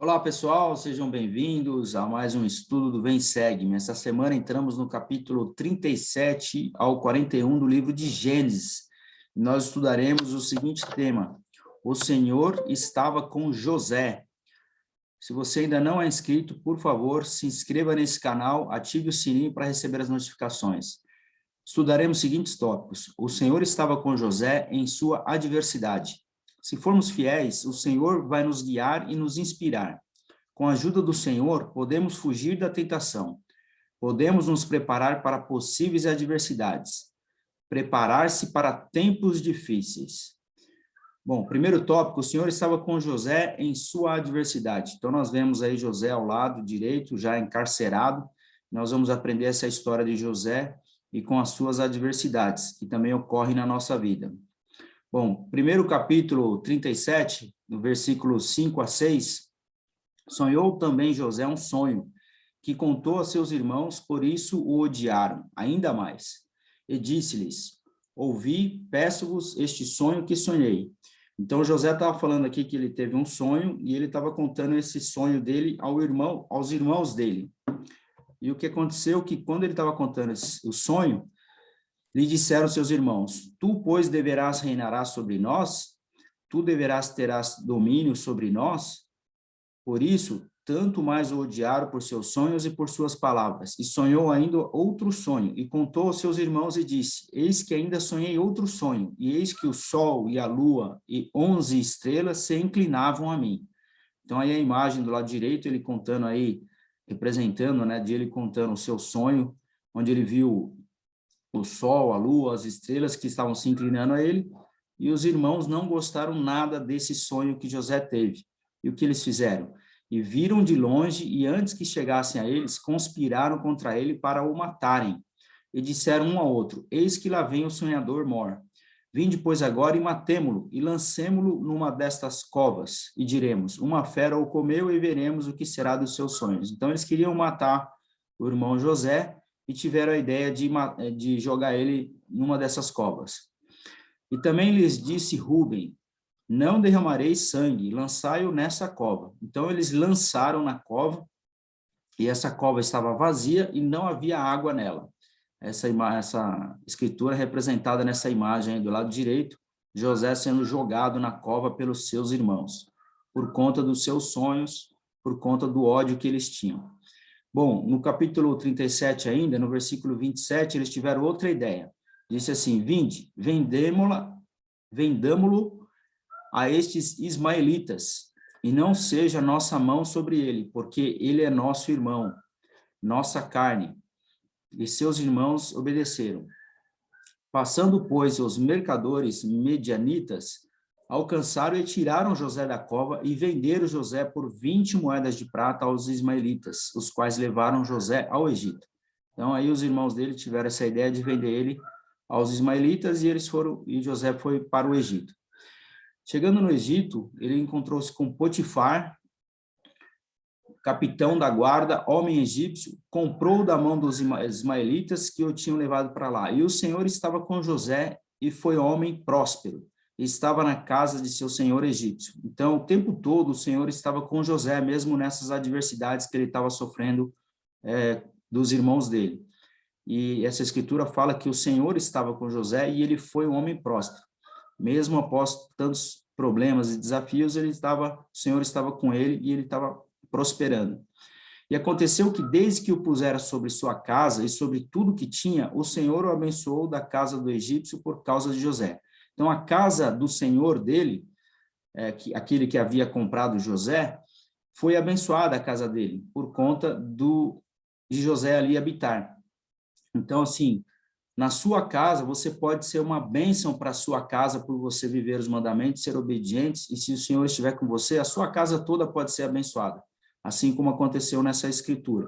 Olá, pessoal, sejam bem-vindos a mais um estudo do Vem Segue-me. Essa semana entramos no capítulo 37 ao 41 do livro de Gênesis. Nós estudaremos o seguinte tema: o Senhor estava com José. Se você ainda não é inscrito, por favor, se inscreva nesse canal, ative o sininho para receber as notificações. Estudaremos os seguintes tópicos: o Senhor estava com José em sua adversidade. Se formos fiéis, o Senhor vai nos guiar e nos inspirar. Com a ajuda do Senhor, podemos fugir da tentação. Podemos nos preparar para possíveis adversidades. Preparar-se para tempos difíceis. Bom, primeiro tópico, o Senhor estava com José em sua adversidade. Então, nós vemos aí José ao lado direito, já encarcerado. Nós vamos aprender essa história de José e com as suas adversidades, que também ocorrem na nossa vida. Bom, primeiro capítulo 37, no versículo 5 a 6, sonhou também José um sonho, que contou a seus irmãos, por isso o odiaram ainda mais. E disse-lhes: ouvi, peço-vos este sonho que sonhei. Então, José estava falando aqui que ele teve um sonho, e ele estava contando esse sonho dele aos irmãos dele. E o que aconteceu, que quando ele estava contando o sonho, lhe disseram seus irmãos: tu, pois, deverás reinar sobre nós? Tu terás domínio sobre nós? Por isso, tanto mais o odiaram por seus sonhos e por suas palavras. E sonhou ainda outro sonho, e contou aos seus irmãos e disse: eis que ainda sonhei outro sonho, e eis que o sol e a lua e 11 estrelas se inclinavam a mim. Então, aí a imagem do lado direito, ele contando aí, representando, né, de ele contando o seu sonho, onde ele viu o sol, a lua, as estrelas que estavam se inclinando a ele, e os irmãos não gostaram nada desse sonho que José teve. E o que eles fizeram? E viram de longe, e antes que chegassem a eles, conspiraram contra ele para o matarem. E disseram um ao outro: eis que lá vem o sonhador mor. Vinde, pois, agora e matemo-lo, e lancemo-lo numa destas covas, e diremos: uma fera o comeu, e veremos o que será dos seus sonhos. Então, eles queriam matar o irmão José, e tiveram a ideia de jogar ele numa dessas covas. E também lhes disse Rúben: não derramareis sangue, lançai-o nessa cova. Então, eles lançaram na cova, e essa cova estava vazia e não havia água nela. Essa escritura é representada nessa imagem aí do lado direito, José sendo jogado na cova pelos seus irmãos, por conta dos seus sonhos, por conta do ódio que eles tinham. Bom, no capítulo 37 ainda, no versículo 27, eles tiveram outra ideia. Disse assim: vinde, vendamo-lo a estes ismaelitas, e não seja nossa mão sobre ele, porque ele é nosso irmão, nossa carne. E seus irmãos obedeceram. Passando, pois, os mercadores medianitas, alcançaram e tiraram José da cova e venderam José por 20 moedas de prata aos ismaelitas, os quais levaram José ao Egito. Então, aí os irmãos dele tiveram essa ideia de vender ele aos ismaelitas, e José foi para o Egito. Chegando no Egito, ele encontrou-se com Potifar, capitão da guarda, homem egípcio, comprou da mão dos ismaelitas que o tinham levado para lá. E o Senhor estava com José, e foi homem próspero, e estava na casa de seu senhor egípcio. Então, o tempo todo, o Senhor estava com José, mesmo nessas adversidades que ele estava sofrendo dos irmãos dele. E essa escritura fala que o Senhor estava com José, e ele foi um homem próspero. Mesmo após tantos problemas e desafios, o Senhor estava com ele, e ele estava prosperando. E aconteceu que, desde que o pusera sobre sua casa e sobre tudo que tinha, o Senhor o abençoou da casa do egípcio por causa de José. Então, a casa do senhor dele, aquele que havia comprado José, foi abençoada a casa dele, por conta de José ali habitar. Então, assim, na sua casa, você pode ser uma bênção para a sua casa por você viver os mandamentos, ser obedientes, e se o Senhor estiver com você, a sua casa toda pode ser abençoada, assim como aconteceu nessa escritura.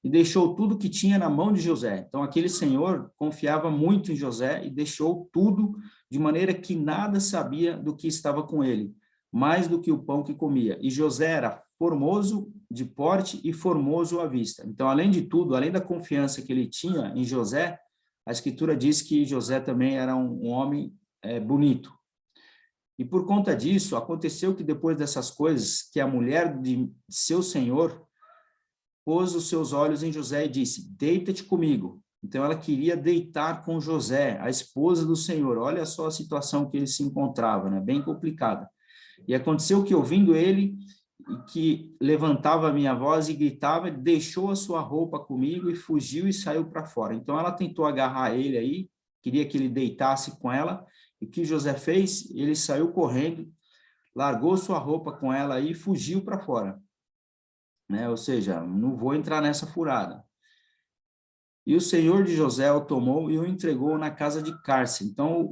E deixou tudo que tinha na mão de José. Então, aquele senhor confiava muito em José e deixou tudo de maneira que nada sabia do que estava com ele, mais do que o pão que comia. E José era formoso de porte e formoso à vista. Então, além de tudo, além da confiança que ele tinha em José, a escritura diz que José também era um homem bonito. E por conta disso, aconteceu que depois dessas coisas, que a mulher de seu senhor pôs os seus olhos em José e disse, deita-te comigo. Então ela queria deitar com José, a esposa do Senhor. Olha só a situação que ele se encontrava, né? Bem complicada. E aconteceu que, ouvindo ele, que levantava a minha voz e gritava, deixou a sua roupa comigo e fugiu e saiu para fora. Então ela tentou agarrar ele aí, queria que ele deitasse com ela, e o que José fez? Ele saiu correndo, largou sua roupa com ela aí e fugiu para fora. Né? Ou seja, não vou entrar nessa furada. E o senhor de José o tomou e o entregou na casa de cárcere. Então,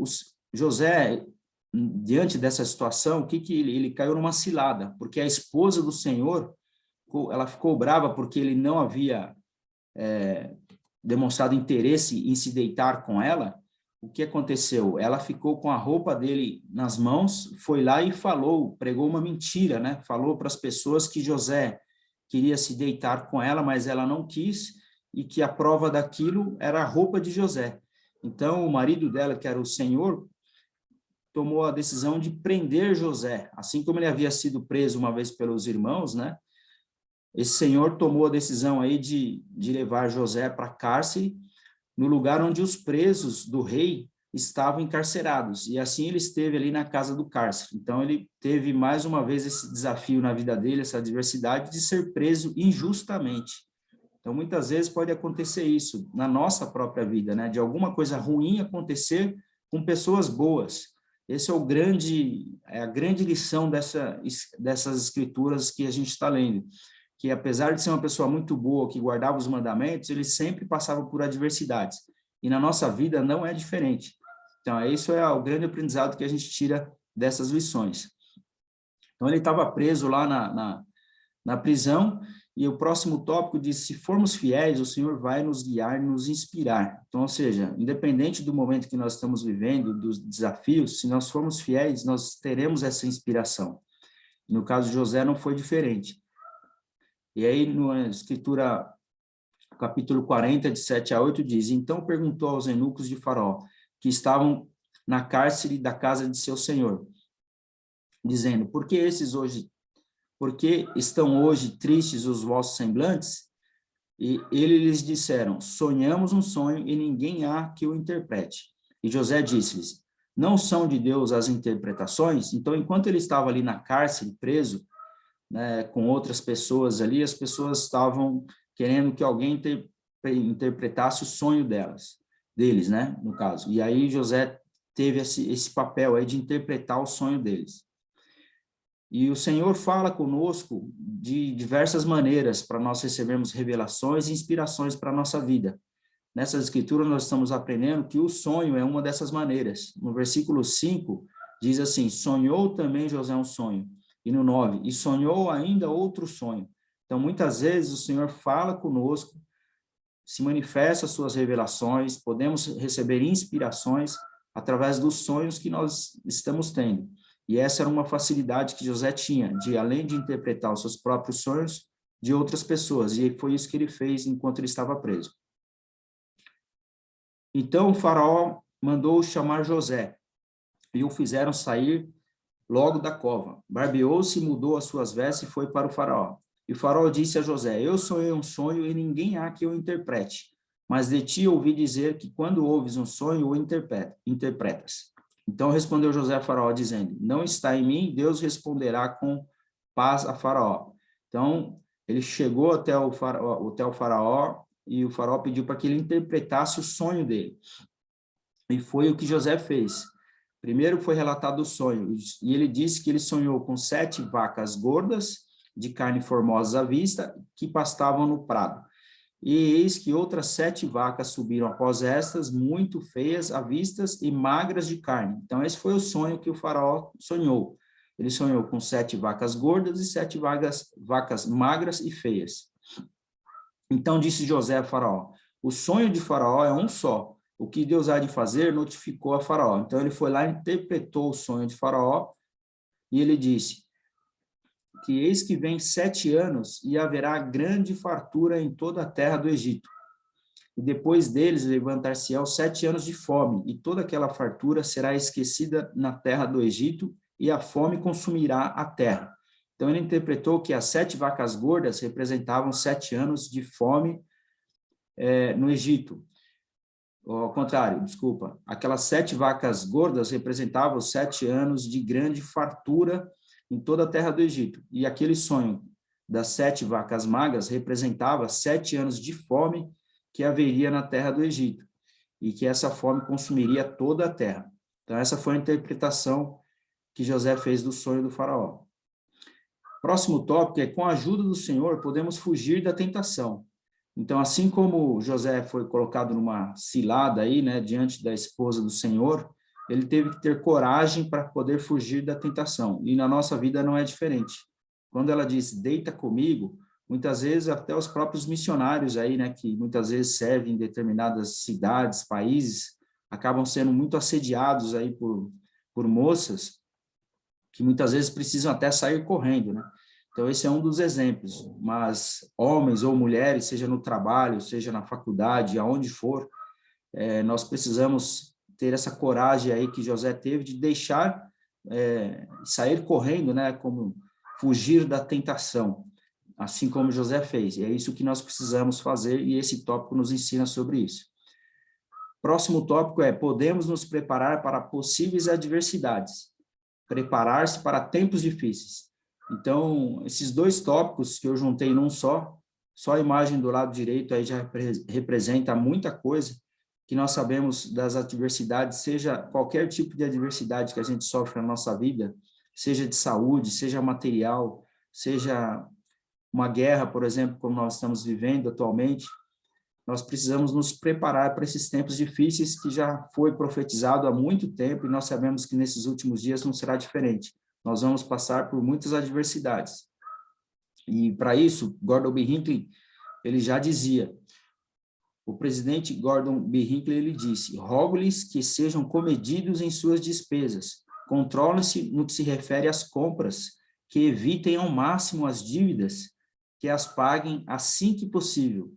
José, diante dessa situação, o que ele caiu numa cilada, porque a esposa do senhor, ela ficou brava porque ele não havia demonstrado interesse em se deitar com ela. O que aconteceu? Ela ficou com a roupa dele nas mãos, foi lá e falou, pregou uma mentira, né? Falou para as pessoas que José queria se deitar com ela, mas ela não quis, e que a prova daquilo era a roupa de José. Então, o marido dela, que era o senhor, tomou a decisão de prender José, assim como ele havia sido preso uma vez pelos irmãos, né? Esse senhor tomou a decisão aí de levar José para a cárcere, no lugar onde os presos do rei estavam encarcerados, e assim ele esteve ali na casa do cárcere. Então, ele teve mais uma vez esse desafio na vida dele, essa adversidade de ser preso injustamente. Então, muitas vezes pode acontecer isso na nossa própria vida, né? De alguma coisa ruim acontecer com pessoas boas. Esse é a grande lição dessas escrituras que a gente está lendo, que apesar de ser uma pessoa muito boa, que guardava os mandamentos, ele sempre passava por adversidades. E na nossa vida não é diferente. Então, isso é o grande aprendizado que a gente tira dessas lições. Então, ele estava preso lá na prisão, e o próximo tópico diz, se formos fiéis, o Senhor vai nos guiar e nos inspirar. Então, ou seja, independente do momento que nós estamos vivendo, dos desafios, se nós formos fiéis, nós teremos essa inspiração. No caso de José, não foi diferente. E aí, na escritura, capítulo 40, de 7 a 8, diz, então perguntou aos eunucos de Faraó, que estavam na cárcere da casa de seu senhor, dizendo, por que estão hoje tristes os vossos semblantes? E eles lhes disseram, sonhamos um sonho e ninguém há que o interprete. E José disse-lhes, não são de Deus as interpretações? Então, enquanto ele estava ali na cárcere, preso, né, com outras pessoas ali, as pessoas estavam querendo que alguém interpretasse o sonho deles, né, no caso. E aí José teve esse papel aí de interpretar o sonho deles. E o Senhor fala conosco de diversas maneiras para nós recebermos revelações e inspirações para a nossa vida. Nessas escrituras nós estamos aprendendo que o sonho é uma dessas maneiras. No versículo 5 diz assim, sonhou também José um sonho. E no 9, e sonhou ainda outro sonho. Então, muitas vezes o Senhor fala conosco, se manifesta as suas revelações, podemos receber inspirações através dos sonhos que nós estamos tendo. E essa era uma facilidade que José tinha, de além de interpretar os seus próprios sonhos, de outras pessoas. E foi isso que ele fez enquanto ele estava preso. Então, o faraó mandou chamar José, e o fizeram sair logo da cova. Barbeou-se, mudou as suas vestes e foi para o faraó. E o faraó disse a José, eu sonhei um sonho e ninguém há que o interprete, mas de ti ouvi dizer que quando ouves um sonho, o interpretas. Então respondeu José a faraó, dizendo, não está em mim, Deus responderá com paz a faraó. Então, ele chegou até o faraó, e o faraó pediu para que ele interpretasse o sonho dele. E foi o que José fez. Primeiro foi relatado o sonho, e ele disse que ele sonhou com 7 vacas gordas, de carne formosa à vista, que pastavam no prado. E eis que outras 7 vacas subiram após estas, muito feias à vista e magras de carne. Então, esse foi o sonho que o faraó sonhou. Ele sonhou com 7 vacas gordas e 7 vacas magras e feias. Então, disse José a faraó, o sonho de faraó é um só. O que Deus há de fazer, notificou a faraó. Então, ele foi lá e interpretou o sonho de faraó, e ele disse que eis que vem 7 anos e haverá grande fartura em toda a terra do Egito. E depois deles levantar-se-ão 7 anos de fome, e toda aquela fartura será esquecida na terra do Egito, e a fome consumirá a terra. Então, ele interpretou que as 7 vacas gordas representavam 7 anos de fome no Egito. Ao contrário, desculpa, aquelas 7 vacas gordas representavam 7 anos de grande fartura em toda a terra do Egito. E aquele sonho das 7 vacas magras representava 7 anos de fome que haveria na terra do Egito, e que essa fome consumiria toda a terra. Então, essa foi a interpretação que José fez do sonho do faraó. Próximo tópico é: com a ajuda do Senhor, podemos fugir da tentação. Então, assim como José foi colocado numa cilada aí, né, diante da esposa do Senhor, ele teve que ter coragem para poder fugir da tentação. E na nossa vida não é diferente. Quando ela diz, deita comigo, muitas vezes até os próprios missionários aí, né, que muitas vezes servem em determinadas cidades, países, acabam sendo muito assediados aí por moças que muitas vezes precisam até sair correndo, né? Então, esse é um dos exemplos, mas homens ou mulheres, seja no trabalho, seja na faculdade, aonde for, nós precisamos ter essa coragem aí que José teve de deixar, sair correndo, né, como fugir da tentação, assim como José fez. E é isso que nós precisamos fazer, e esse tópico nos ensina sobre isso. Próximo tópico é: podemos nos preparar para possíveis adversidades. Preparar-se para tempos difíceis. Então, esses 2 tópicos que eu juntei num só a imagem do lado direito aí já representa muita coisa que nós sabemos das adversidades, seja qualquer tipo de adversidade que a gente sofre na nossa vida, seja de saúde, seja material, seja uma guerra, por exemplo, como nós estamos vivendo atualmente. Nós precisamos nos preparar para esses tempos difíceis que já foi profetizado há muito tempo, e nós sabemos que nesses últimos dias não será diferente. Nós vamos passar por muitas adversidades. E para isso, Gordon B. Hinckley, ele já dizia, o presidente Gordon B. Hinckley, ele disse: rogo-lhes que sejam comedidos em suas despesas, controlem-se no que se refere às compras, que evitem ao máximo as dívidas, que as paguem assim que possível.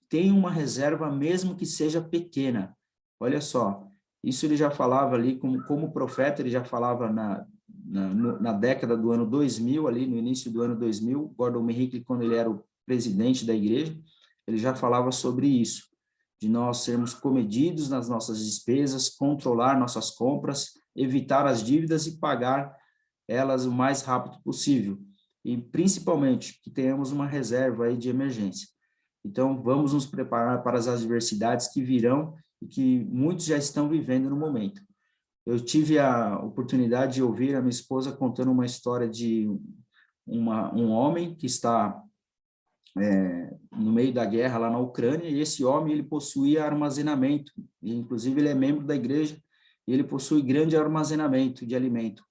Tenha uma reserva, mesmo que seja pequena. Olha só, isso ele já falava ali, como profeta, ele já falava na década do ano 2000, ali no início do ano 2000, Gordon B. Hinckley, quando ele era o presidente da igreja, ele já falava sobre isso, de nós sermos comedidos nas nossas despesas, controlar nossas compras, evitar as dívidas e pagar elas o mais rápido possível. E, principalmente, que tenhamos uma reserva aí de emergência. Então, vamos nos preparar para as adversidades que virão e que muitos já estão vivendo no momento. Eu tive a oportunidade de ouvir a minha esposa contando uma história de um homem que está no meio da guerra lá na Ucrânia, e esse homem, ele possuía armazenamento, e inclusive ele é membro da igreja, e ele possui grande armazenamento de alimento.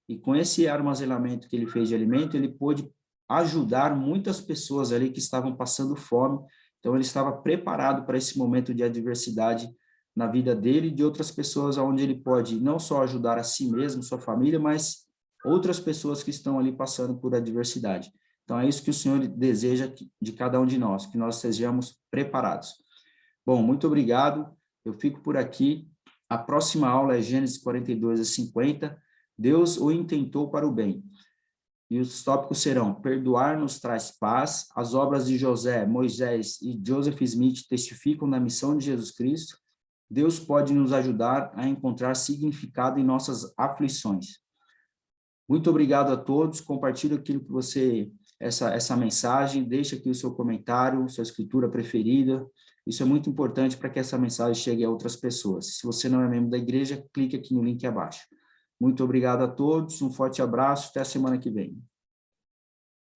E com esse armazenamento que ele fez de alimento, ele pôde ajudar muitas pessoas ali que estavam passando fome. Então, ele estava preparado para esse momento de adversidade na vida dele e de outras pessoas, onde ele pode não só ajudar a si mesmo, sua família, mas outras pessoas que estão ali passando por adversidade. Então, é isso que o Senhor deseja de cada um de nós, que nós sejamos preparados. Bom, muito obrigado. Eu fico por aqui. A próxima aula é Gênesis 42 a 50. Deus o intentou para o bem. E os tópicos serão: perdoar nos traz paz, as obras de José, Moisés e Joseph Smith testificam da missão de Jesus Cristo, Deus pode nos ajudar a encontrar significado em nossas aflições. Muito obrigado a todos, compartilhe aquilo que você, essa mensagem, deixe aqui o seu comentário, sua escritura preferida, isso é muito importante para que essa mensagem chegue a outras pessoas. Se você não é membro da igreja, clique aqui no link abaixo. Muito obrigado a todos, um forte abraço, até a semana que vem.